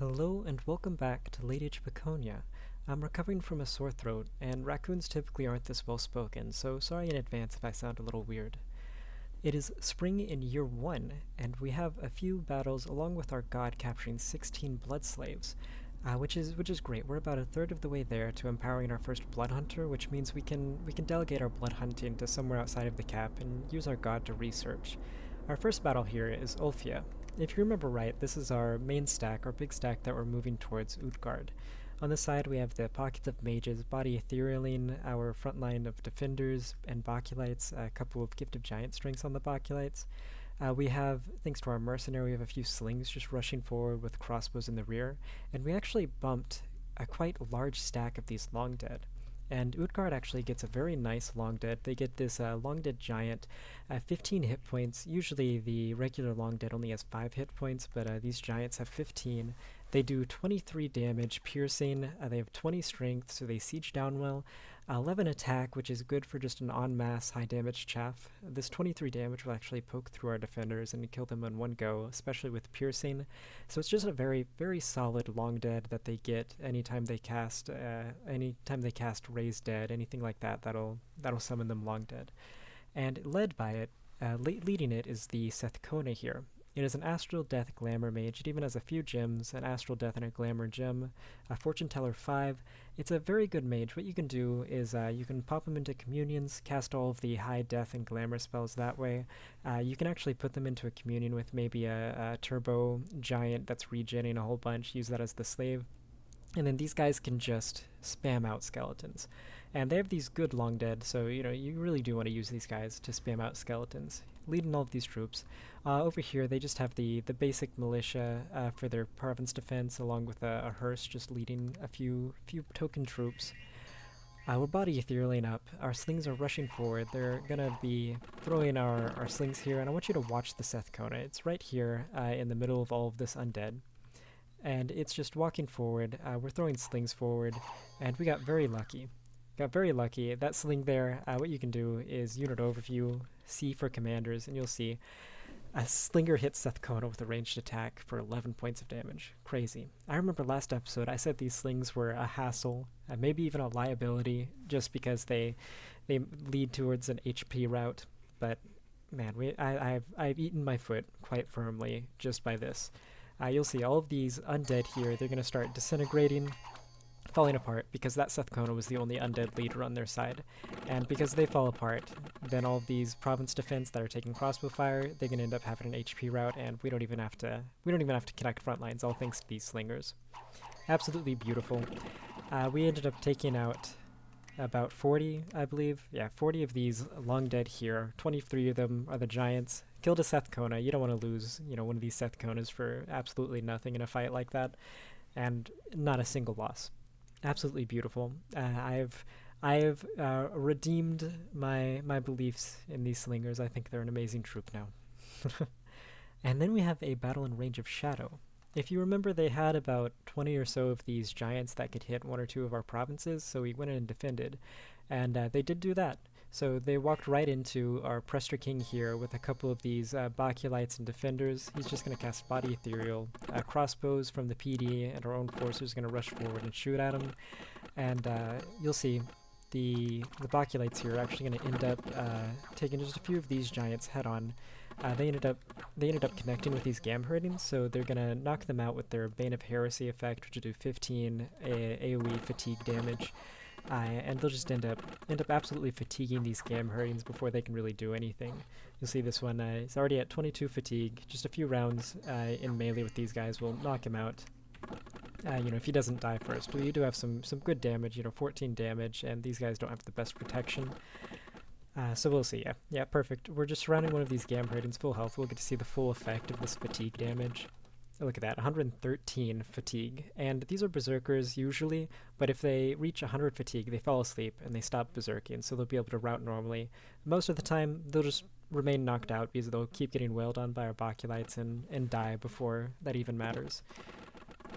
Hello and welcome back to Late Age Piconye. I'm recovering from a sore throat, and raccoons typically aren't this well spoken, so sorry in advance if I sound a little weird. It is spring in year 1, and we have a few battles along with our god capturing 16 blood slaves, which is great. We're about a third of the way there to empowering our first blood hunter, which means we can delegate our blood hunting to somewhere outside of the cap and use our god to research. Our first battle here is Ulfia. If you remember right, this is our main stack, our big stack that we're moving towards Utgard. On the side, we have the Pockets of Mages, Body Etherealine, our front line of Defenders and Boculites, a couple of Gift of Giant Strengths on the Boculites. We have, thanks to our Mercenary, we have a few Slings just rushing forward with crossbows in the rear, and we actually bumped a quite large stack of these Long Dead. And Utgard actually gets a very nice Long Dead. They get this Long Dead Giant, 15 hit points. Usually the regular Long Dead only has 5 hit points, but these Giants have 15. They do 23 damage piercing, they have 20 strength, so they siege down well. 11 attack, which is good for just an en masse high damage chaff. This 23 damage will actually poke through our defenders and kill them in one go, especially with piercing. So it's just a very, very solid Long Dead that they get anytime they cast Raise Dead, anything like that, that'll summon them Long Dead. And led by it, leading it is the Sethkona here. It is an Astral Death Glamour Mage. It even has a few gems, an Astral Death and a Glamour gem, a Fortune Teller 5. It's a very good mage. What you can do is you can pop them into communions, cast all of the high death and glamour spells that way. You can actually put them into a communion with maybe a turbo giant that's regenning a whole bunch, use that as the slave. And then these guys can just spam out skeletons. And they have these good long dead, so you really do want to use these guys to spam out skeletons. Leading all of these troops. Over here, they just have the basic militia for their province defense, along with a hearse just leading a few token troops. We're body etherealing up. Our slings are rushing forward. They're gonna be throwing our slings here, and I want you to watch the Sethkona. It's right here in the middle of all of this undead. And it's just walking forward. We're throwing slings forward, and we got very lucky. Got very lucky. That sling there, what you can do is unit overview, C for commanders, and you'll see a slinger hits Sethkona with a ranged attack for 11 points of damage. Crazy. I remember last episode I said these slings were a hassle, maybe even a liability, just because they lead towards an HP route. But man, I've eaten my foot quite firmly just by this. You'll see all of these undead here. They're going to start disintegrating, falling apart, because that Sethkona was the only undead leader on their side. And because they fall apart, then all of these province defense that are taking crossbow fire, they're going to end up having an HP route, and we don't even have to connect front lines, all thanks to these slingers. Absolutely beautiful. We ended up taking out about 40, I believe. Yeah, 40 of these long dead here. 23 of them are the giants. Killed a Sethkona. You don't want to lose, one of these Sethkonas for absolutely nothing in a fight like that. And not a single loss. Absolutely beautiful. I have redeemed my beliefs in these slingers. I think they're an amazing troop now. And then we have a battle in range of Shadow. If you remember, they had about 20 or so of these giants that could hit one or two of our provinces, so we went in and defended. And they did do that. So they walked right into our Prester King here with a couple of these Boculites and Defenders. He's just going to cast Body Ethereal. Crossbows from the PD and our own forces are going to rush forward and shoot at him. And you'll see the Boculites here are actually going to end up taking just a few of these giants head on. They ended up connecting with these Gamherdings, so they're going to knock them out with their Bane of Heresy effect, which will do 15 AoE fatigue damage. And they'll just end up absolutely fatiguing these Gamherdings before they can really do anything. You'll see this one, he's already at 22 fatigue. Just a few rounds in melee with these guys will knock him out. If he doesn't die first. But you do have some good damage, 14 damage, and these guys don't have the best protection. So we'll see, yeah, perfect. We're just surrounding one of these Gamherdings full health. We'll get to see the full effect of this fatigue damage. Look at that, 113 fatigue. And these are berserkers usually, but if they reach 100 fatigue, they fall asleep and they stop berserking, so they'll be able to route normally. Most of the time, they'll just remain knocked out because they'll keep getting wailed on by our Boculites and die before that even matters.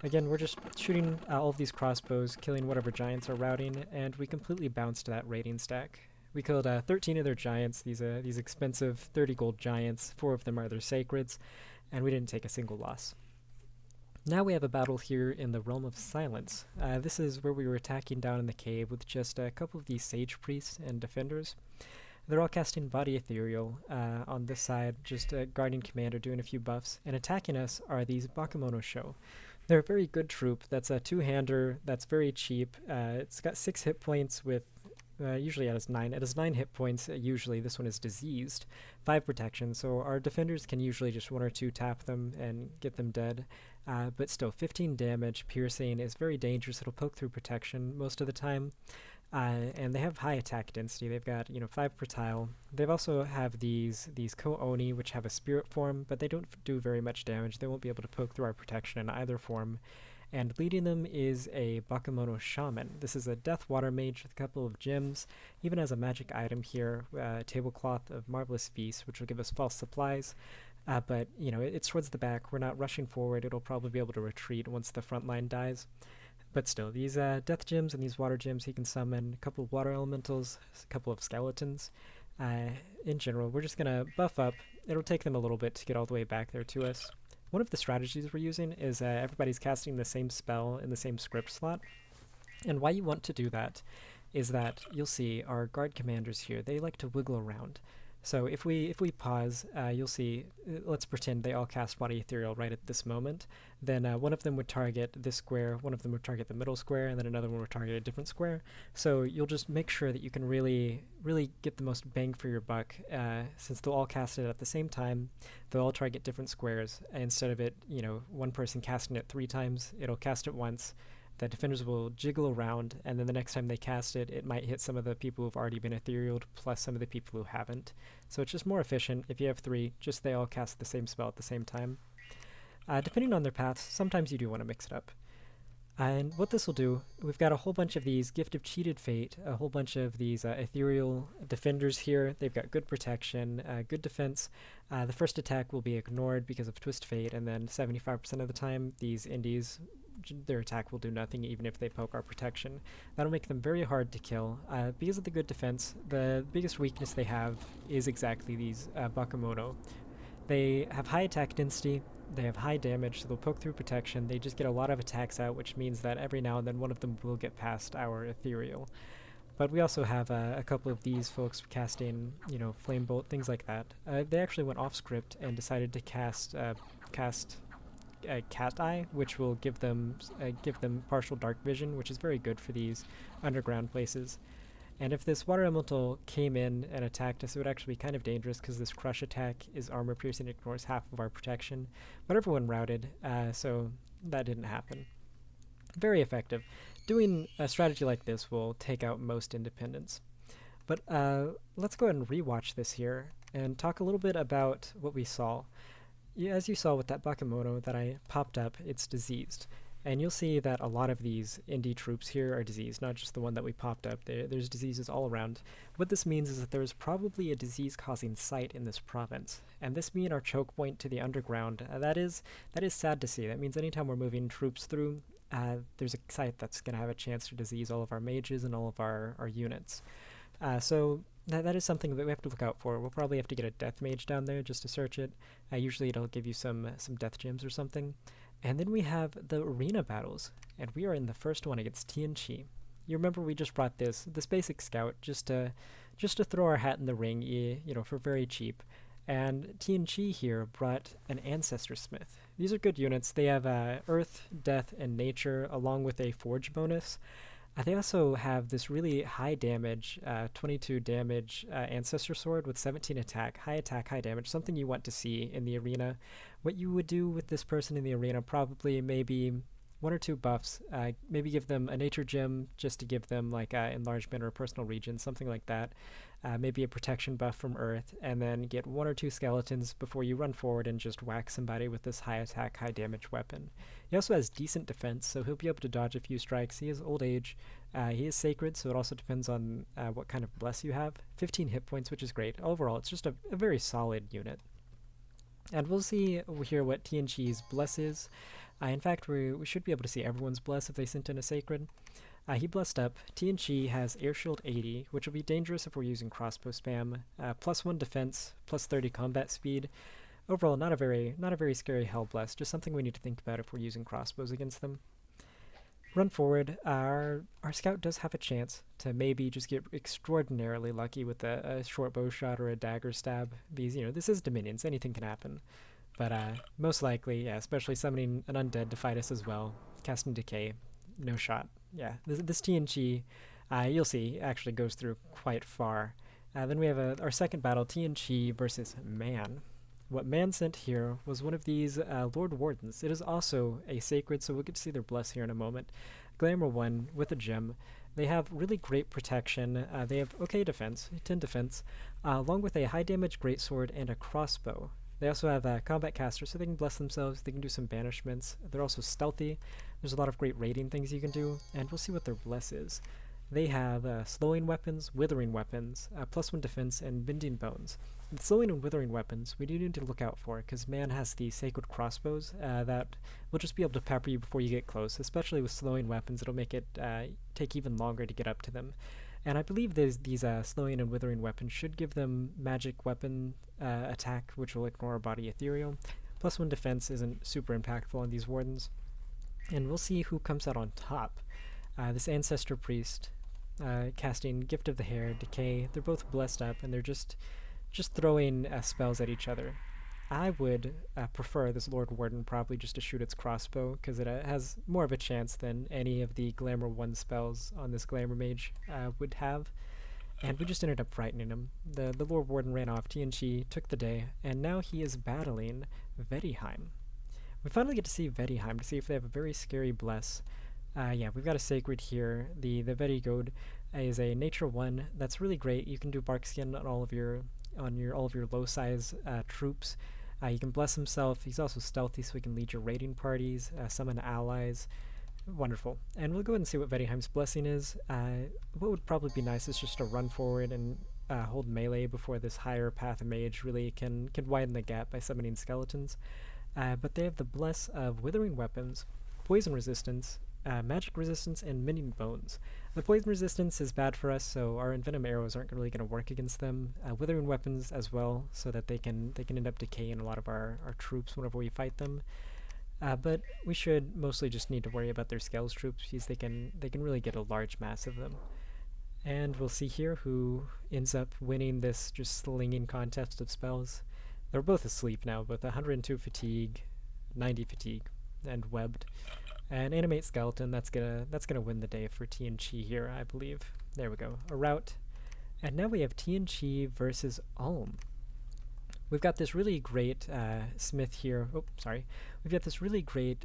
Again, we're just shooting all of these crossbows, killing whatever giants are routing, and we completely bounced that rating stack. We killed 13 of their giants, these expensive 30 gold giants. 4 of them are their sacreds, and we didn't take a single loss. Now we have a battle here in the Realm of Silence. This is where we were attacking down in the cave with just a couple of these Sage Priests and Defenders. They're all casting Body Ethereal on this side, just a Guardian Commander doing a few buffs, and attacking us are these Bakemono Sho. They're a very good troop. That's a two-hander that's very cheap. It's got 6 hit points with usually it has 9. It has 9 hit points. Usually this one is diseased. 5 protection, so our defenders can usually just 1 or 2 tap them and get them dead. But still, 15 damage, piercing is very dangerous. It'll poke through protection most of the time. And they have high attack density. They've got 5 per tile. They've also have these Ko-Oni, which have a spirit form, but they don't do very much damage. They won't be able to poke through our protection in either form. And leading them is a Bakemono Shaman. This is a Death Water Mage with a couple of gems. Even has a magic item here, Tablecloth of Marvelous Feast, which will give us false supplies. But, it's towards the back. We're not rushing forward. It'll probably be able to retreat once the front line dies. But still, these Death Gems and these Water Gems, he can summon a couple of Water Elementals, a couple of Skeletons. In general, we're just going to buff up. It'll take them a little bit to get all the way back there to us. One of the strategies we're using is everybody's casting the same spell in the same script slot. And why you want to do that is that you'll see our guard commanders here, they like to wiggle around. So if we pause, you'll see, let's pretend they all cast Body Ethereal right at this moment. Then one of them would target this square, one of them would target the middle square, and then another one would target a different square. So you'll just make sure that you can really get the most bang for your buck, since they'll all cast it at the same time. They'll all target different squares. Instead of it, one person casting it 3 times, it'll cast it once. The defenders will jiggle around, and then the next time they cast it, it might hit some of the people who've already been etherealed, plus some of the people who haven't. So it's just more efficient. If you have 3, just they all cast the same spell at the same time. Depending on their paths, sometimes you do want to mix it up. And what this will do, we've got a whole bunch of these Gift of Cheated Fate, a whole bunch of these ethereal defenders here. They've got good protection, good defense. The first attack will be ignored because of Twist Fate, and then 75% of the time, these indies, their attack will do nothing even if they poke our protection. That'll make them very hard to kill. Because of the good defense, the biggest weakness they have is exactly these Bakemono. They have high attack density, they have high damage, so they'll poke through protection. They just get a lot of attacks out, which means that every now and then one of them will get past our ethereal. But we also have a couple of these folks casting, Flame Bolt, things like that. They actually went off script and decided to cast Cat Eye, which will give them partial dark vision, which is very good for these underground places. And if this Water Elemental came in and attacked us, it would actually be kind of dangerous because this Crush attack is armor piercing, ignores half of our protection. But everyone routed, so that didn't happen. Very effective. Doing a strategy like this will take out most independents. But let's go ahead and rewatch this here and talk a little bit about what we saw. As you saw with that Bakemono that I popped up, it's diseased. And you'll see that a lot of these indie troops here are diseased, not just the one that we popped up. There's diseases all around. What this means is that there's probably a disease-causing site in this province. And this being our choke point to the underground, that is sad to see. That means anytime we're moving troops through, there's a site that's going to have a chance to disease all of our mages and all of our units. So that is something that we have to look out for. We'll probably have to get a death mage down there just to search it. Usually it'll give you some death gems or something. And then we have the arena battles, and we are in the first one against Tianqi. You remember we just brought this basic scout just to throw our hat in the ring, for very cheap. And Tianqi here brought an Ancestor Smith. These are good units. They have Earth, Death, and Nature, along with a Forge bonus. They also have this really high damage, 22 damage Ancestor Sword with 17 attack, high damage, something you want to see in the arena. What you would do with this person in the arena, probably maybe 1 or 2 buffs, maybe give them a nature gem just to give them like enlargement or a personal region, something like that. Maybe a protection buff from Earth, and then get 1 or 2 skeletons before you run forward and just whack somebody with this high attack, high damage weapon. He also has decent defense, so he'll be able to dodge a few strikes. He is old age. He is sacred, so it also depends on what kind of bless you have. 15 hit points, which is great. Overall, it's just a very solid unit. And we'll see here what Tianqi's bless is. In fact, we should be able to see everyone's bless if they sent in a sacred. He blessed up. Tianqi has Air Shield 80, which will be dangerous if we're using crossbow spam. +1 defense, +30 combat speed. Overall, not a very scary Hellblast, just something we need to think about if we're using crossbows against them. Run forward. Our scout does have a chance to maybe just get extraordinarily lucky with a short bow shot or a dagger stab, because this is Dominions, anything can happen. But most likely, yeah, especially summoning an undead to fight us as well, casting decay, no shot. Yeah, this TNG, you'll see, actually goes through quite far. Then we have our second battle, TNG versus Man. What Man sent here was one of these Lord Wardens. It is also a sacred, so we'll get to see their bless here in a moment. Glamour 1 with a gem. They have really great protection. They have okay defense, 10 defense, along with a high damage greatsword and a crossbow. They also have a combat caster, so they can bless themselves, they can do some banishments. They're also stealthy. There's a lot of great raiding things you can do, and we'll see what their bless is. They have slowing weapons, withering weapons, +1 defense, and bending bones. With slowing and withering weapons, we do need to look out for, because Man has the sacred crossbows that will just be able to pepper you before you get close. Especially with slowing weapons, it'll make it take even longer to get up to them. And I believe these slowing and withering weapons should give them magic weapon attack, which will ignore body ethereal. +1 defense isn't super impactful on these wardens. And we'll see who comes out on top. This Ancestor Priest, casting Gift of the Hair, Decay. They're both blessed up, and they're just throwing spells at each other. I would prefer this Lord Warden probably just to shoot its crossbow, because it has more of a chance than any of the Glamour 1 spells on this Glamour Mage would have. And we just ended up frightening him. The Lord Warden ran off, TNG took the day, and now he is battling Vedheim. We finally get to see Vedheim to see if they have a very scary bless. Yeah, we've got a sacred here. The Vedigode is a nature 1 that's really great. You can do bark skin on all of your low size troops. You can bless himself. He's also stealthy, so he can lead your raiding parties, summon allies. Wonderful. And we'll go ahead and see what Vedheim's blessing is. What would probably be nice is just to run forward and hold melee before this higher path mage really can widen the gap by summoning skeletons. But they have the bless of withering weapons, poison resistance, magic resistance, and mending bones. The poison resistance is bad for us, so our envenom arrows aren't really going to work against them. Withering weapons as well, so that they can end up decaying a lot of our troops whenever we fight them. But we should mostly just need to worry about their scales troops, because they can really get a large mass of them. And we'll see here who ends up winning this just slinging contest of spells. They're both asleep now, both 102 fatigue, 90 fatigue, and webbed. And animate skeleton, that's gonna win the day for TNG here, I believe. There we go, a rout. And now we have TNG versus Ulm. We've got this really great smith here. Oh, sorry. We've got this really great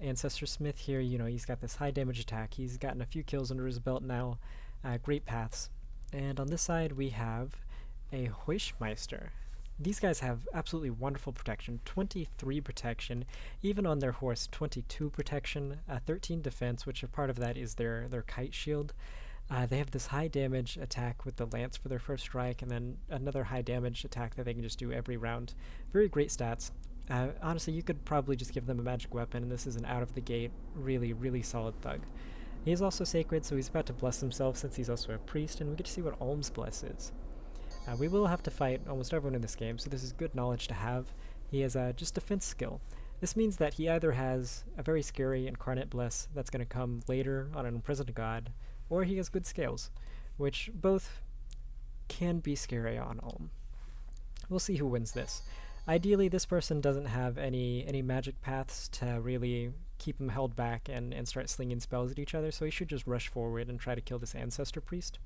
ancestor smith here. He's got this high damage attack. He's gotten a few kills under his belt now. Great paths. And on this side we have a Heuschmeister. These guys have absolutely wonderful protection, 23 protection, even on their horse, 22 protection, 13 defense, which a part of that is their kite shield. They have this high damage attack with the lance for their first strike, and then another high damage attack that they can just do every round. Very great stats. Honestly, you could probably just give them a magic weapon, and this is an out-of-the-gate, really, really solid thug. He's also sacred, so he's about to bless himself since he's also a priest, and we get to see what Ulm's bless is. We will have to fight almost everyone in this game, so this is good knowledge to have. He has just defense skill. This means that he either has a very scary incarnate bless that's going to come later on an imprisoned god, or he has good scales, which both can be scary on Ulm. We'll see who wins this. Ideally, this person doesn't have any magic paths to really keep him held back and start slinging spells at each other, so he should just rush forward and try to kill this Ancestor Priest.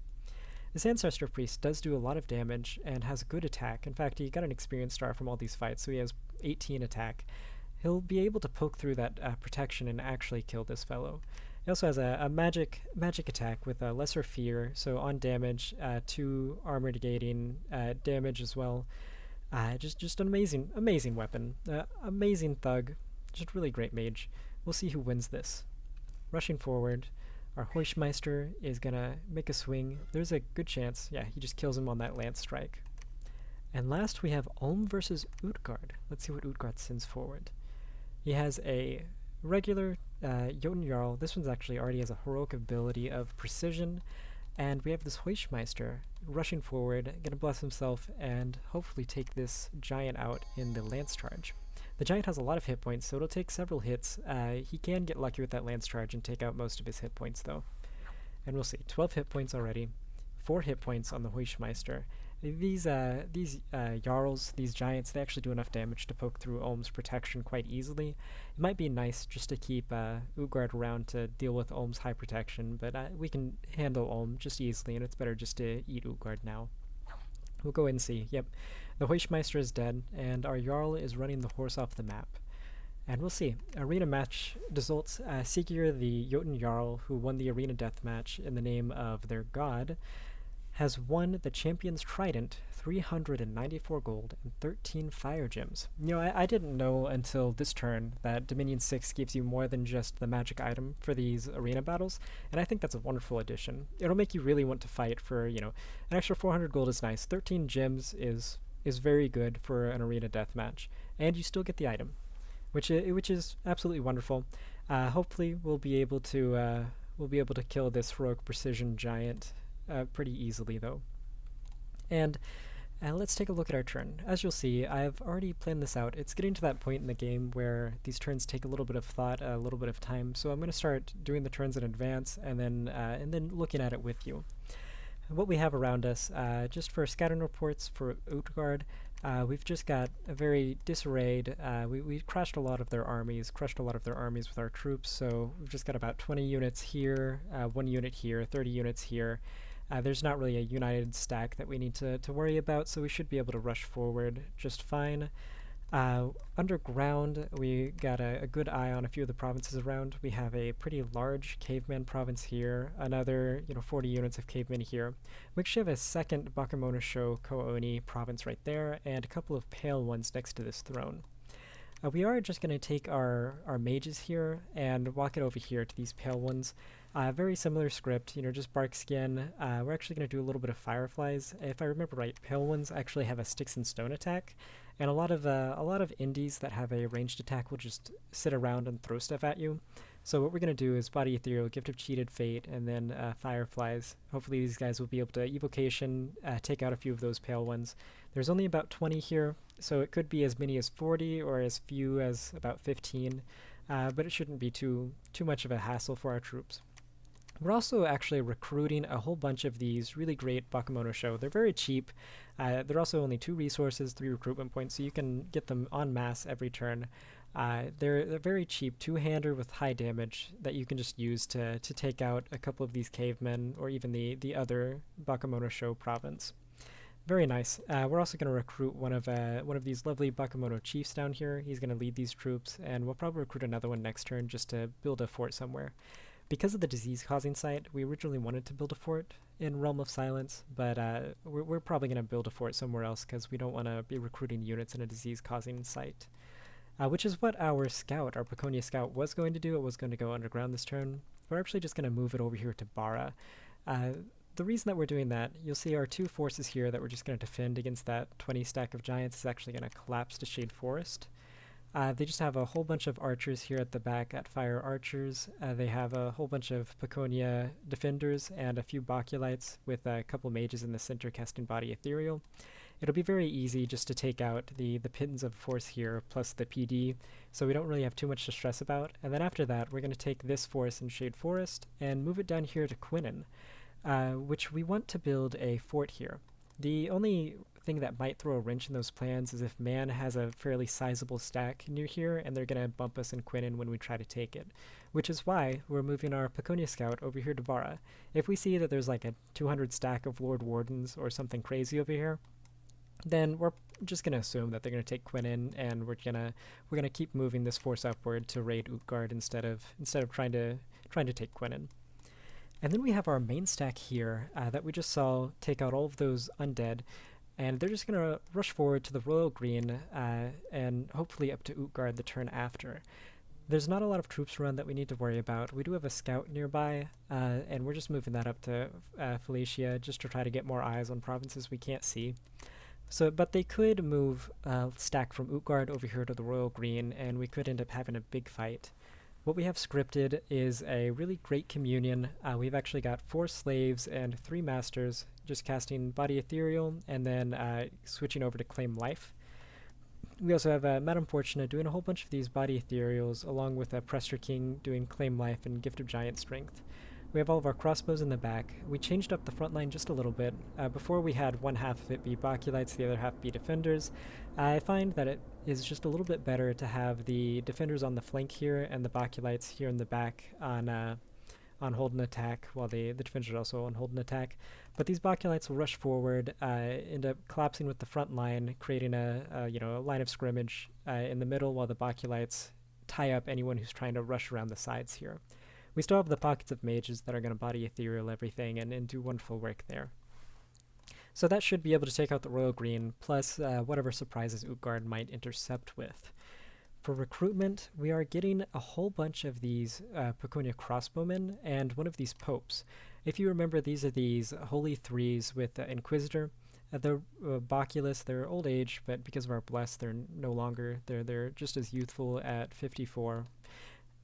This Ancestor Priest does do a lot of damage and has good attack. In fact, he got an experience star from all these fights, so he has 18 attack. He'll be able to poke through that protection and actually kill this fellow. He also has a magic attack with a lesser fear, so on damage, 2 armor negating damage as well. Just an amazing weapon. Amazing thug. Just really great mage. We'll see who wins this. Rushing forward, our Heuschmeister is gonna make a swing. There's a good chance, yeah, he just kills him on that lance strike. And last we have Ulm versus Utgard. Let's see what Utgard sends forward. He has a regular Jotun Jarl. This one's actually already has a heroic ability of precision. And we have this Heuschmeister. rushing forward, gonna bless himself, and hopefully take this giant out in the lance charge. The giant has a lot of hit points, so it'll take several hits. He can get lucky with that lance charge and take out most of his hit points, though. And we'll see. 12 hit points already, 4 hit points on the Heuschmeister. These Jarls, these giants, they actually do enough damage to poke through Ulm's protection quite easily. It might be nice just to keep Utgard around to deal with Ulm's high protection, but we can handle Ulm just easily, and it's better just to eat Utgard now. We'll go and see. Yep, the Heuschmeister is dead, and our Jarl is running the horse off the map. And we'll see. Arena match results. Sigurd, the Jotun Jarl, who won the arena death match in the name of their god, has won the Champion's Trident, 394 gold, and 13 fire gems. You know, I didn't know until this turn that Dominion 6 gives you more than just the magic item for these arena battles, and I think that's a wonderful addition. It'll make you really want to fight for, you know, an extra 400 gold is nice. 13 gems is very good for an arena death match, and you still get the item, which is absolutely wonderful. Hopefully we'll be able to kill this heroic precision giant pretty easily, though. And let's take a look at our turn. As you'll see, I've already planned this out. It's getting to that point in the game where these turns take a little bit of thought, a little bit of time, so I'm going to start doing the turns in advance and then looking at it with you. What we have around us, just for scouting reports for Utgard, we've just got a very disarrayed, we crushed a lot of their armies with our troops, so we've just got about 20 units here, 1 unit here, 30 units here. There's not really a united stack that we need to worry about, so we should be able to rush forward just fine. Underground, we got a good eye on a few of the provinces around. We have a pretty large caveman province here, another 40 units of cavemen here. We actually have a second Bakemonosho Kooni province right there, and a couple of pale ones next to this throne. We are just going to take our mages here and walk it over here to these pale ones. Very similar script, just bark skin. We're actually going to do a little bit of fireflies. If I remember right, pale ones actually have a sticks and stone attack, and a lot of indies that have a ranged attack will just sit around and throw stuff at you. So what we're going to do is Body Ethereal, Gift of Cheated Fate, and then Fireflies. Hopefully these guys will be able to evocation, take out a few of those pale ones. There's only about 20 here, so it could be as many as 40 or as few as about 15, but it shouldn't be too much of a hassle for our troops. We're also actually recruiting a whole bunch of these really great Bakemonosho. They're very cheap. They're also only 2 resources, 3 recruitment points, so you can get them en masse every turn. They're very cheap 2-hander with high damage that you can just use to take out a couple of these cavemen or even the other Bakemonosho province. Very nice. We're also going to recruit one of these lovely Bakemono chiefs down here. He's going to lead these troops, and we'll probably recruit another one next turn just to build a fort somewhere. Because of the disease-causing site, we originally wanted to build a fort in Realm of Silence, but we're probably going to build a fort somewhere else because we don't want to be recruiting units in a disease-causing site. Which is what our Piconye scout was going to do. It was going to go underground this turn. We're actually just going to move it over here to Bara. The reason that we're doing that, you'll see our 2 forces here that we're just going to defend against that 20 stack of giants is actually going to collapse to Shade Forest. They just have a whole bunch of archers here at the back at Fire Archers. They have a whole bunch of Piconye defenders and a few Baculites with a couple mages in the center casting Body Ethereal. It'll be very easy just to take out the Pittons of Force here plus the PD, so we don't really have too much to stress about. And then after that, we're going to take this force in Shade Forest and move it down here to Quinnen, which we want to build a fort here. The only thing that might throw a wrench in those plans is if Man has a fairly sizable stack near here and they're going to bump us in Quinnen when we try to take it, which is why we're moving our Piconye scout over here to Bara. If we see that there's like a 200 stack of Lord Wardens or something crazy over here, then we're just going to assume that they're going to take Quinnen, and we're gonna keep moving this force upward to raid Utgard instead of trying to take Quinnen. And then we have our main stack here that we just saw take out all of those undead, and they're just going to rush forward to the Royal Green and hopefully up to Utgard the turn after. There's not a lot of troops around that we need to worry about. We do have a scout nearby, and we're just moving that up to Felicia just to try to get more eyes on provinces we can't see. So, but they could move stack from Utgard over here to the Royal Green, and we could end up having a big fight. What we have scripted is a really great communion. We've actually got 4 slaves and 3 masters, just casting Body Ethereal and then switching over to Claim Life. We also have Madame Fortuna doing a whole bunch of these Body Ethereals, along with Prester King doing Claim Life and Gift of Giant Strength. We have all of our crossbows in the back. We changed up the front line just a little bit. Before we had one half of it be Baculites, the other half be Defenders. I find that it is just a little bit better to have the Defenders on the flank here and the Baculites here in the back on hold and attack, while the Defenders are also on hold and attack. But these Baculites will rush forward, end up collapsing with the front line, creating a line of scrimmage in the middle, while the Baculites tie up anyone who's trying to rush around the sides here. We still have the pockets of mages that are going to Body Ethereal everything and do wonderful work there. So that should be able to take out the Royal Green, plus whatever surprises Utgard might intercept with. For recruitment, we are getting a whole bunch of these Piconye crossbowmen and one of these popes. If you remember, these are these Holy Threes with Inquisitor. The Baculus, they're old age, but because of our Bless, they're no longer. They're just as youthful at 54.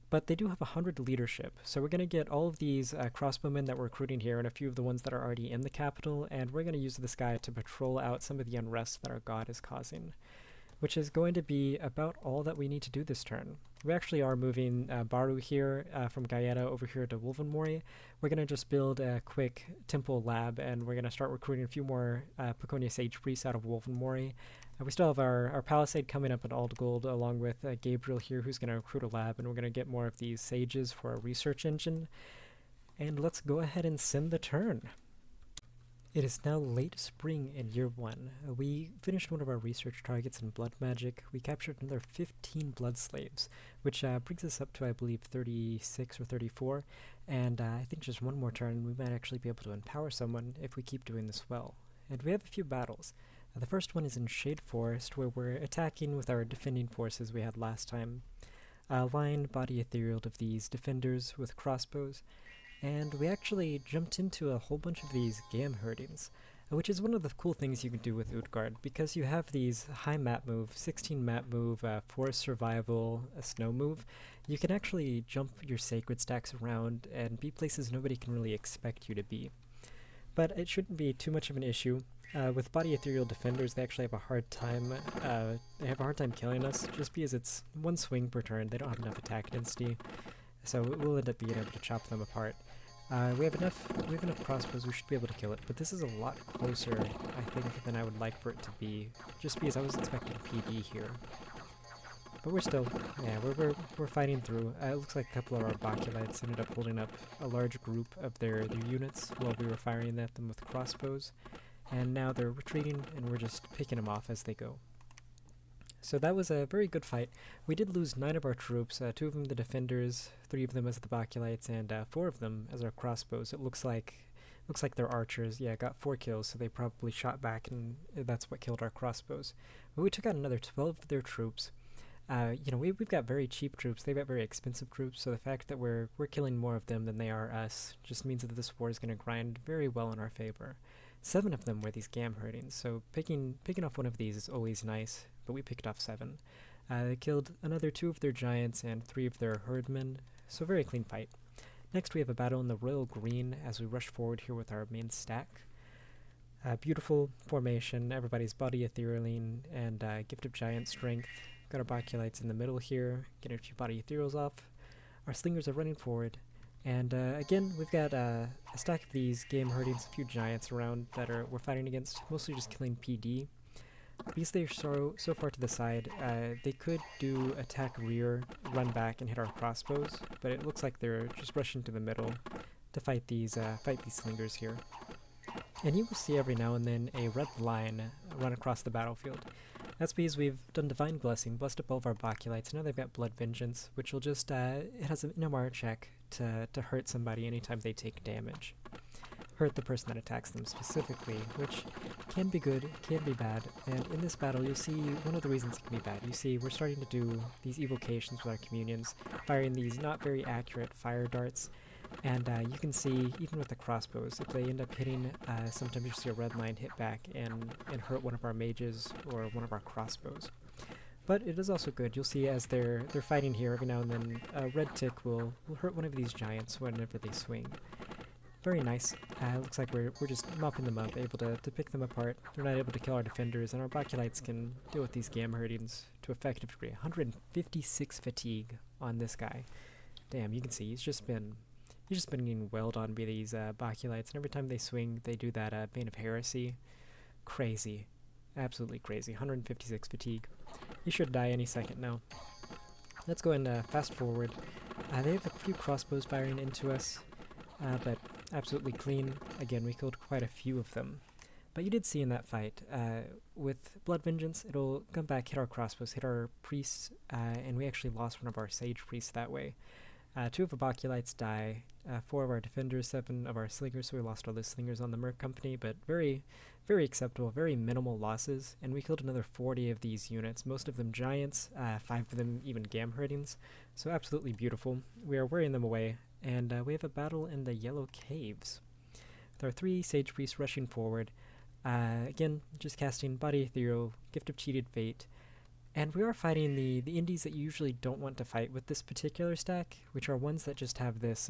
But they do have 100 leadership, so we're going to get all of these crossbowmen that we're recruiting here and a few of the ones that are already in the capital, and we're going to use this guy to patrol out some of the unrest that our god is causing, which is going to be about all that we need to do this turn. We actually are moving Baru here from Guyana over here to Wolvenmori. We're going to just build a quick temple lab, and we're going to start recruiting a few more Piconye Sage Priests out of Wolvenmori. We still have our Palisade coming up at Aldgold, along with Gabriel here, who's going to recruit a lab, and we're going to get more of these sages for our research engine. And let's go ahead and send the turn. It is now late spring in year 1. We finished one of our research targets in blood magic. We captured another 15 blood slaves, which brings us up to, I believe, 36 or 34. And I think just one more turn, we might actually be able to empower someone if we keep doing this well. And we have a few battles. The first one is in Shade Forest, where we're attacking with our defending forces we had last time. Line Body Ethereal of these defenders with crossbows, and we actually jumped into a whole bunch of these Gam Herdings, which is one of the cool things you can do with Utgard, because you have these high map move, 16 map move, forest survival, a snow move. You can actually jump your sacred stacks around and be places nobody can really expect you to be. But it shouldn't be too much of an issue. With Body Ethereal Defenders, they actually have a hard time. They have a hard time killing us, just because it's one swing per turn. They don't have enough attack density, so we'll end up being able to chop them apart. We have enough crossbows. We should be able to kill it, but this is a lot closer, I think, than I would like for it to be. Just because I was expecting PD here, but we're still, yeah, we're fighting through. It looks like a couple of our Baculites ended up holding up a large group of their units while we were firing at them with crossbows. And now they're retreating, and we're just picking them off as they go. So that was a very good fight. We did lose 9 of our troops, 2 of them the defenders, 3 of them as the Baculites, and 4 of them as our crossbows. It looks like they're archers. Yeah, got 4 kills, so they probably shot back, and that's what killed our crossbows. But we took out another 12 of their troops. We've got very cheap troops. They've got very expensive troops, so the fact that we're killing more of them than they are us just means that this war is going to grind very well in our favor. 7 of them were these Gam Herdings, so picking off one of these is always nice, but we picked off 7. They killed another 2 of their giants and 3 of their herdmen, so very clean fight. Next we have a battle in the Royal Green as we rush forward here with our main stack. Beautiful formation, everybody's Body Etherealing and Gift of Giant Strength. Got our Baculites in the middle here, getting a few Body Ethereals off. Our Slingers are running forward. And again, we've got a stack of these Gam Herdings, a few giants around that we're fighting against, mostly just killing PD. Because they're so far to the side, they could do attack rear, run back, and hit our crossbows, but it looks like they're just rushing to the middle to fight these slingers here. And you will see every now and then a red line run across the battlefield. That's because we've done Divine Blessing, blessed up all of our Baculites. Now they've got Blood Vengeance, which will just, it has an MR check to hurt somebody anytime they take damage. Hurt the person that attacks them specifically, which can be good, can be bad, and in this battle you'll see one of the reasons it can be bad. You see, we're starting to do these evocations with our communions, firing these not very accurate fire darts, and you can see, even with the crossbows, if they end up hitting, sometimes you see a red line hit back and hurt one of our mages or one of our crossbows. But it is also good. You'll see as they're fighting here every now and then, a red tick will hurt one of these giants whenever they swing. Very nice. Looks like we're just mopping them up, able to pick them apart. They're not able to kill our defenders, and our Bakulites can deal with these gamma herdings to effective degree. 156 fatigue on this guy. Damn, you can see he's just been getting wailed on by these Bakulites, and every time they swing, they do that Bane of Heresy. Crazy. Absolutely crazy. 156 fatigue. He should die any second now. Let's go and fast forward. They have a few crossbows firing into us, but absolutely clean. Again, we killed quite a few of them. But you did see in that fight, with Blood Vengeance, it'll come back, hit our crossbows, hit our priests, and we actually lost one of our sage priests that way. 2 of our Bakulites die, 4 of our defenders, 7 of our slingers, so we lost all the slingers on the Merc Company, but very, very acceptable, very minimal losses, and we killed another 40 of these units, most of them giants, 5 of them even gam herdings, so absolutely beautiful. We are wearing them away, and we have a battle in the Yellow Caves. There are 3 Sage Priests rushing forward, again, just casting Body Ethereal, Gift of Cheated Fate, and we are fighting the indies that you usually don't want to fight with this particular stack, which are ones that just have this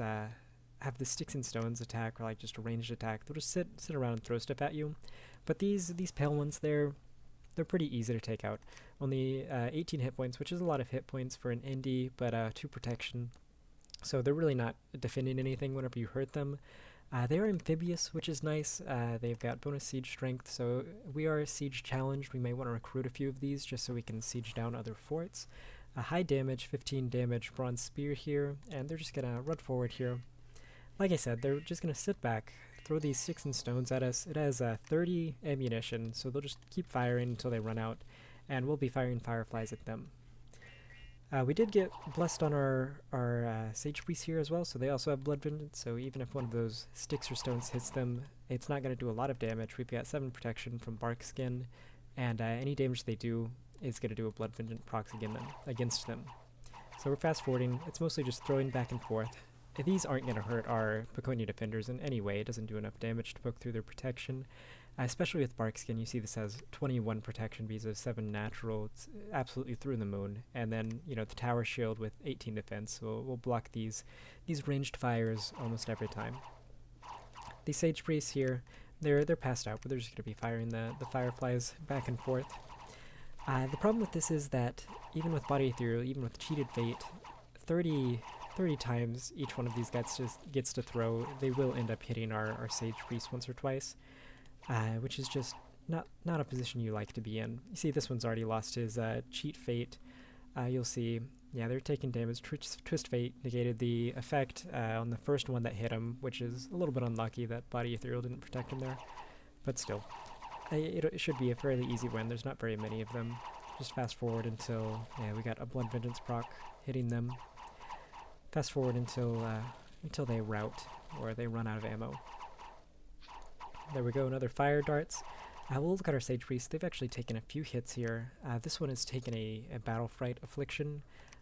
sticks and stones attack, or like just a ranged attack. They'll just sit around and throw stuff at you. But these pale ones, they're pretty easy to take out. Only 18 hit points, which is a lot of hit points for an indie, but 2 protection. So they're really not defending anything whenever you hurt them. They are amphibious, which is nice. They've got bonus siege strength, so we are siege challenged. We may want to recruit a few of these just so we can siege down other forts. High damage, 15 damage bronze spear here, and they're just gonna run forward here. Like I said, they're just gonna sit back, throw these sticks and stones at us. It has 30 ammunition, so they'll just keep firing until they run out, and we'll be firing fireflies at them. We did get blessed on our Sage Priest here as well, so they also have Blood Vengeance, so even if one of those sticks or stones hits them, it's not going to do a lot of damage. We've got 7 protection from Bark Skin, and any damage they do is going to do a Blood Vengeance procs against them. So we're fast forwarding. It's mostly just throwing back and forth. These aren't going to hurt our Piconye defenders in any way. It doesn't do enough damage to poke through their protection. Especially with Bark Skin, you see this has 21 protection because 7 natural. It's absolutely through the moon. And then, the Tower Shield with 18 defense will block these ranged fires almost every time. The Sage Priests here, they're passed out, but they're just going to be firing the fireflies back and forth. The problem with this is that even with Body Ethereal, even with Cheated Fate, 30 times each one of these guys just gets to throw, they will end up hitting our Sage Priest once or twice. Which is just not a position you like to be in. You see this one's already lost his Cheat Fate. You'll see, yeah, they're taking damage. Twist Fate negated the effect on the first one that hit him, which is a little bit unlucky that Body Ethereal didn't protect him there. But still, it should be a fairly easy win. There's not very many of them. Just fast forward until, yeah, we got a Blood Vengeance proc hitting them. Fast forward until they rout, or they run out of ammo. There we go, another fire darts. We'll look at our Sage Priest. They've actually taken a few hits here. This one has taken a Battle Fright Affliction.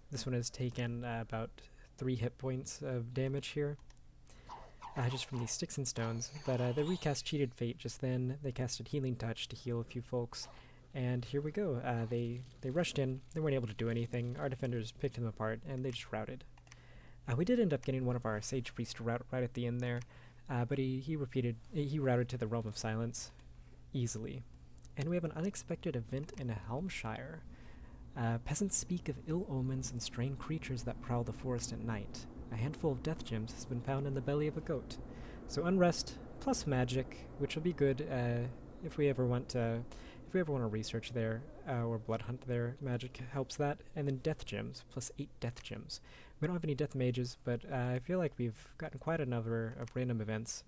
This one has taken about 3 hit points of damage here. Just from these sticks and stones. But they recast Cheated Fate just then. They casted Healing Touch to heal a few folks. And here we go. They rushed in. They weren't able to do anything. Our defenders picked them apart, and they just routed. We did end up getting one of our Sage Priests to rout right at the end there. But he routed to the Realm of Silence easily. And we have an unexpected event in Helmshire. Peasants speak of ill omens and strange creatures that prowl the forest at night. A handful of death gems has been found in the belly of a goat. So unrest plus magic, which will be good if we ever want to research there or blood hunt there. Magic helps that. And then death gems plus 8 death gems. We don't have any death mages, but I feel like we've gotten quite a number of random events.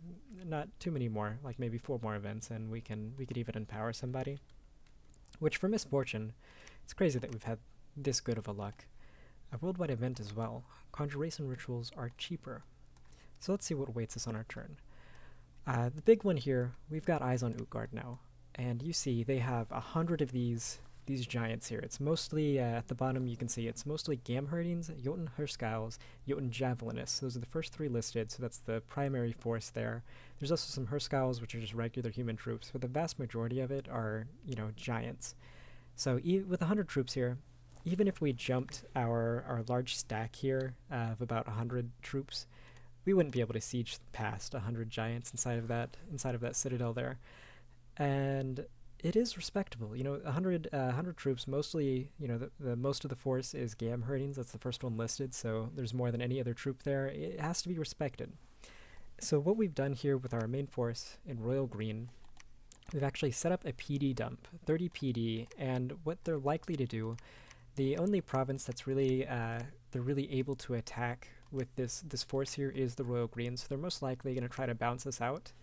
Not too many more, like maybe 4 more events, and we could even empower somebody. Which, for misfortune, it's crazy that we've had this good of a luck. A worldwide event as well. Conjuration rituals are cheaper. So let's see what awaits us on our turn. The big one here, we've got eyes on Utgard now. And you see they have 100 of these giants here. It's mostly, at the bottom you can see, it's mostly Gamherdings, Jotun Hurskiles, Jotun Javelinists. Those are the first 3 listed, so that's the primary force there. There's also some Hurskiles, which are just regular human troops, but the vast majority of it are, giants. So with 100 troops here, even if we jumped our large stack here of about 100 troops, we wouldn't be able to siege past 100 giants inside of that citadel there. And it is respectable. 100 troops, mostly, the most of the force is Gamherdings. That's the first one listed, so there's more than any other troop there. It has to be respected. So what we've done here with our main force in Royal Green, we've actually set up a PD dump, 30 PD, and what they're likely to do, the only province that's really they're really able to attack with this force here is the Royal Green, so they're most likely going to try to bounce us out.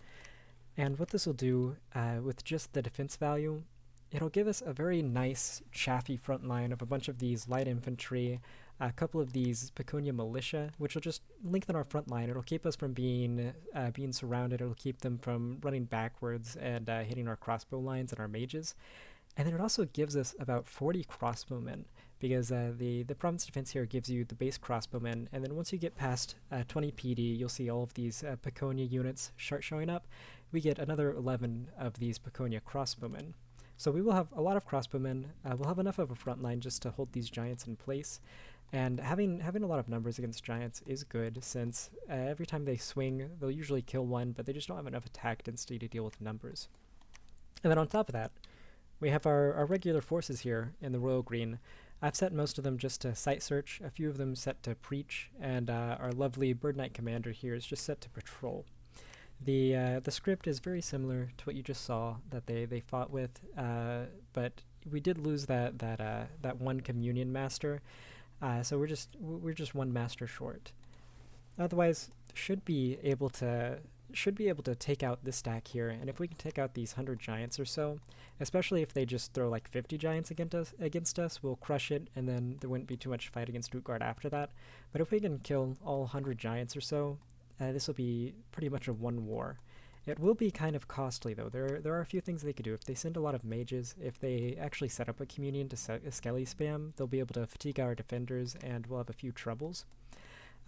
And what this will do with just the defense value, it'll give us a very nice chaffy front line of a bunch of these light infantry, a couple of these Piconye militia, which will just lengthen our front line. It'll keep us from being surrounded. It'll keep them from running backwards and hitting our crossbow lines and our mages. And then it also gives us about 40 crossbowmen, because the province defense here gives you the base crossbowmen, and then once you get past 20 PD, you'll see all of these Piconye units showing up. We get another 11 of these Piconye crossbowmen. So we will have a lot of crossbowmen. We'll have enough of a front line just to hold these giants in place. And having a lot of numbers against giants is good, since every time they swing, they'll usually kill one, but they just don't have enough attack density to deal with numbers. And then on top of that, we have our regular forces here in the Royal Green. I've set most of them just to sight search, a few of them set to preach, and our lovely Bird Knight commander here is just set to patrol. The script is very similar to what you just saw that they fought with, but we did lose that one communion master, so we're just one master short. Otherwise, should be able to take out this stack here, and if we can take out these 100 giants or so, especially if they just throw like 50 giants against us, we'll crush it, and then there wouldn't be too much fight against Stuttgart after that. But if we can kill all 100 giants or so, this will be pretty much a one war. It will be kind of costly though. There are a few things they could do. If they send a lot of mages, if they actually set up a communion to skelly spam, they'll be able to fatigue our defenders, and we'll have a few troubles.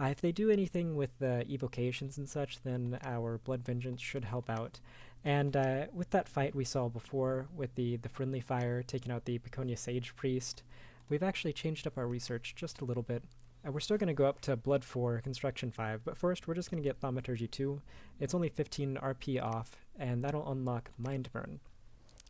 If they do anything with the evocations and such, then our Blood Vengeance should help out. And with that fight we saw before, with the Friendly Fire taking out the Piconye Sage Priest, we've actually changed up our research just a little bit. We're still going to go up to Blood 4, Construction 5, but first we're just going to get Thaumaturgy 2. It's only 15 RP off, and that'll unlock Mindburn,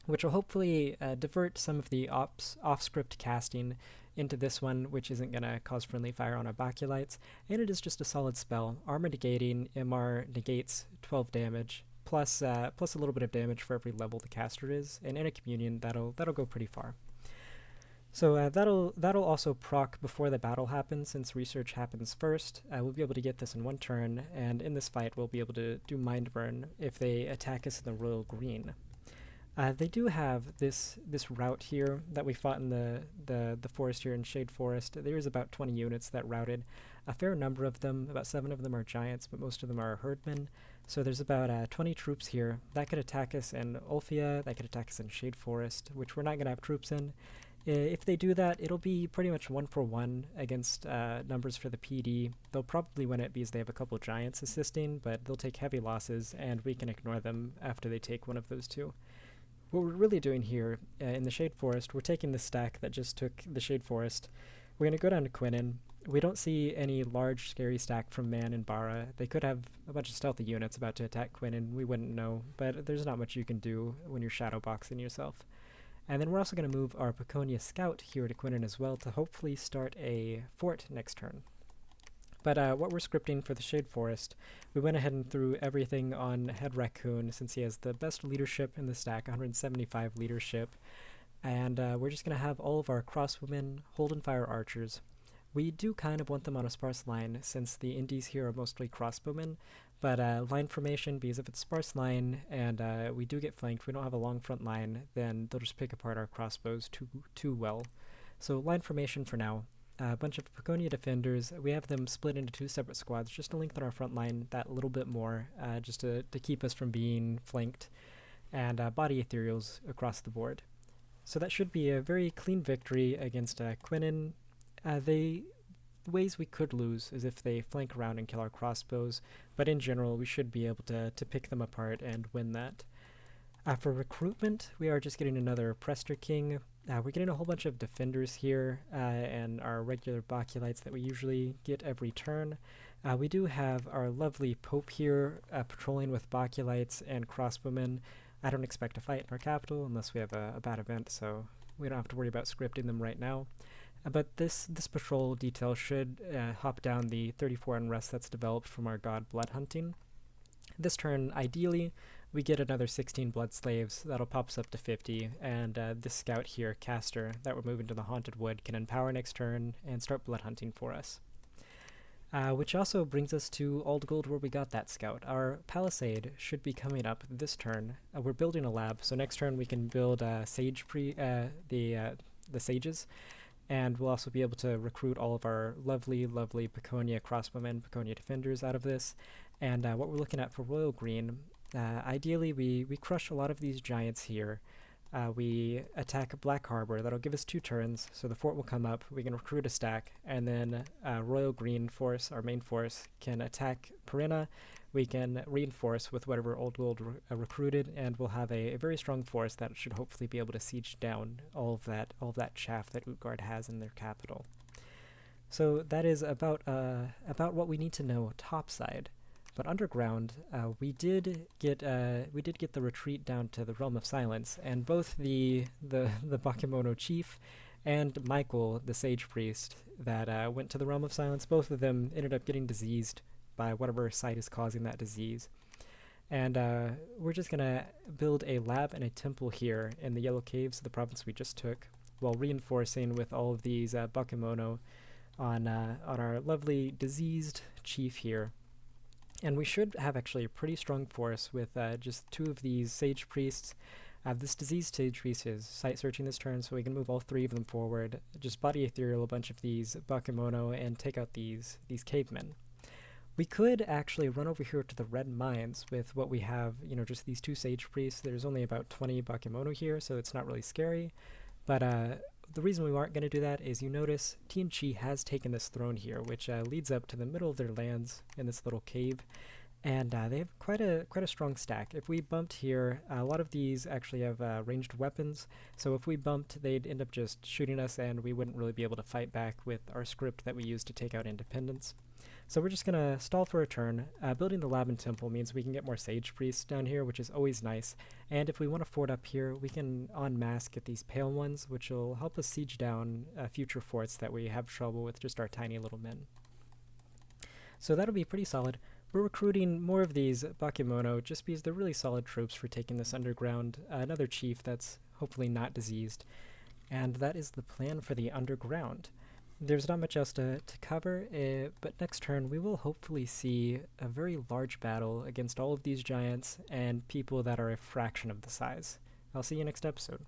which will hopefully divert some of the off-script casting into this one, which isn't going to cause Friendly Fire on our Baculites, and it is just a solid spell. Armor negating, MR negates 12 damage, plus a little bit of damage for every level the caster is, and in a communion, that'll go pretty far. So that'll also proc before the battle happens, since research happens first. We'll be able to get this in one turn, and in this fight we'll be able to do Mindburn if they attack us in the Royal Green. They do have this route here that we fought in the forest here in Shade Forest. There's about 20 units that routed. A fair number of them, about 7 of them are giants, but most of them are herdmen. So there's about 20 troops here. That could attack us in Ulfia, that could attack us in Shade Forest, which we're not going to have troops in. If they do that, it'll be pretty much 1-for-1 against numbers for the PD. They'll probably win it because they have a couple giants assisting, but they'll take heavy losses, and we can ignore them after they take one of those two. What we're really doing here in the Shade Forest, we're taking the stack that just took the Shade Forest. We're going to go down to Quinnen. We don't see any large scary stack from Man and Bara. They could have a bunch of stealthy units about to attack Quinnen. We wouldn't know, but there's not much you can do when you're shadowboxing yourself. And then we're also going to move our Piconye Scout here to Quinnen as well to hopefully start a fort next turn. But what we're scripting for the Shade Forest, we went ahead and threw everything on Head Raccoon, since he has the best leadership in the stack, 175 leadership. And we're just going to have all of our crossbowmen, hold and fire archers. We do kind of want them on a sparse line, since the indies here are mostly crossbowmen, but line formation, because if it's sparse line and we do get flanked, we don't have a long front line, then they'll just pick apart our crossbows too well. So line formation for now. A bunch of Piconye defenders, we have them split into 2 separate squads just to lengthen our front line that little bit more, just to keep us from being flanked, and body ethereals across the board. So that should be a very clean victory against Quinnen. The ways we could lose is if they flank around and kill our crossbows, but in general we should be able to pick them apart and win that. For recruitment, we are just getting another Prester King. We're getting a whole bunch of defenders here and our regular Bakulites that we usually get every turn. We do have our lovely Pope here patrolling with Bakulites and crossbowmen. I don't expect to fight in our capital unless we have a bad event, so we don't have to worry about scripting them right now. But this patrol detail should hop down the 34 unrest that's developed from our god blood hunting. This turn, ideally, we get another 16 blood slaves. That'll pop us up to 50, and this scout here, Caster, that we're moving to the Haunted Wood, can empower next turn and start blood hunting for us. Which also brings us to Old Gold, where we got that scout. Our palisade should be coming up this turn. We're building a lab, so next turn we can build the sages, and we'll also be able to recruit all of our lovely Piconye crossbowmen, Piconye defenders out of this. And what we're looking at for Royal Green, ideally we crush a lot of these giants here. We attack Black Harbor. That'll give us 2 turns, so the fort will come up. We can recruit a stack, and then Royal Green force, our main force, can attack Perina. We can reinforce with whatever Old Gold recruited, and we'll have a very strong force that should hopefully be able to siege down all of that chaff that Utgard has in their capital. So that is about what we need to know topside. But underground, we did get the retreat down to the Realm of Silence, and both the Bakemono chief and Michael, the sage priest that went to the Realm of Silence, both of them ended up getting diseased by whatever site is causing that disease. And we're just gonna build a lab and a temple here in the Yellow Caves of the province we just took, while reinforcing with all of these Bakemono on our lovely diseased chief here. And we should have actually a pretty strong force with just 2 of these sage priests. This diseased sage priest is site searching this turn, so we can move all 3 of them forward. Just body ethereal a bunch of these Bakemono and take out these cavemen. We could actually run over here to the Red Mines with what we have, just these 2 sage priests. There's only about 20 Bakemono here, so it's not really scary. But the reason we aren't going to do that is you notice Team Chi has taken this throne here, which leads up to the middle of their lands in this little cave, and they have quite a strong stack. If we bumped here, a lot of these actually have ranged weapons, so if we bumped, they'd end up just shooting us, and we wouldn't really be able to fight back with our script that we use to take out independence. So we're just going to stall for a turn. Building the lab and temple means we can get more sage priests down here, which is always nice. And if we want to fort up here, we can en masse get these pale ones, which will help us siege down future forts that we have trouble with just our tiny little men. So that'll be pretty solid. We're recruiting more of these Bakemono just because they're really solid troops for taking this underground. Another chief that's hopefully not diseased. And that is the plan for the underground. There's not much else to cover, but next turn we will hopefully see a very large battle against all of these giants and people that are a fraction of the size. I'll see you next episode.